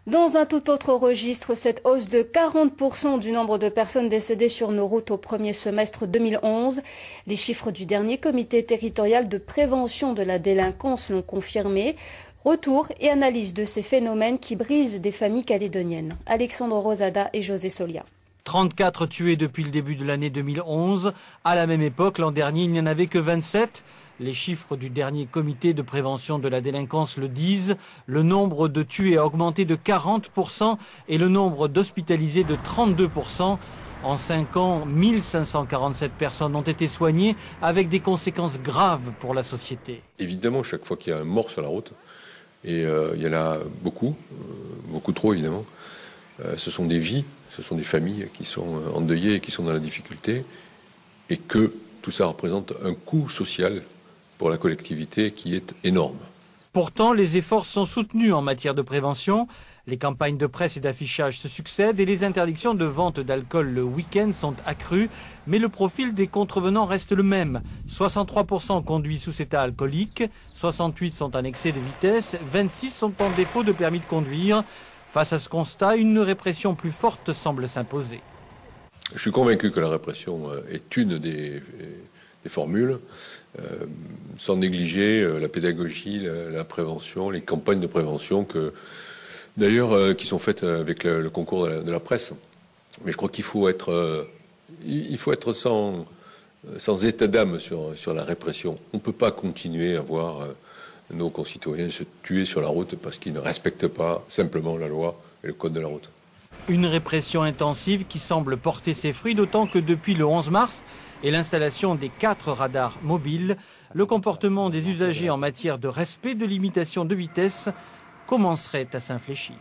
Dans un tout autre registre, cette hausse de 40% du nombre de personnes décédées sur nos routes au premier semestre 2011. Les chiffres du dernier comité territorial de prévention de la délinquance l'ont confirmé. Retour et analyse de ces phénomènes qui brisent des familles calédoniennes. Alexandre Rosada et José Solia. 34 tués depuis le début de l'année 2011. À la même époque, l'an dernier, il n'y en avait que 27. Les chiffres du dernier comité de prévention de la délinquance le disent. Le nombre de tués a augmenté de 40% et le nombre d'hospitalisés de 32%. En 5 ans, 1547 personnes ont été soignées avec des conséquences graves pour la société. Évidemment, chaque fois qu'il y a un mort sur la route, et il y en a beaucoup trop évidemment, ce sont des vies, ce sont des familles qui sont endeuillées et qui sont dans la difficulté, et que tout ça représente un coût social pour la collectivité qui est énorme. Pourtant, les efforts sont soutenus en matière de prévention. Les campagnes de presse et d'affichage se succèdent et les interdictions de vente d'alcool le week-end sont accrues. Mais le profil des contrevenants reste le même. 63% conduisent sous état alcoolique, 68% sont en excès de vitesse, 26% sont en défaut de permis de conduire. Face à ce constat, une répression plus forte semble s'imposer. Je suis convaincu que la répression est une des formules, sans négliger la pédagogie, la prévention, les campagnes de prévention qui sont faites avec le concours de la presse. Mais je crois qu'il faut être sans état d'âme sur la répression. On ne peut pas continuer à voir nos concitoyens se tuer sur la route parce qu'ils ne respectent pas simplement la loi et le code de la route. Une répression intensive qui semble porter ses fruits, d'autant que depuis le 11 mars et l'installation des 4 radars mobiles, le comportement des usagers en matière de respect de limitation de vitesse commencerait à s'infléchir.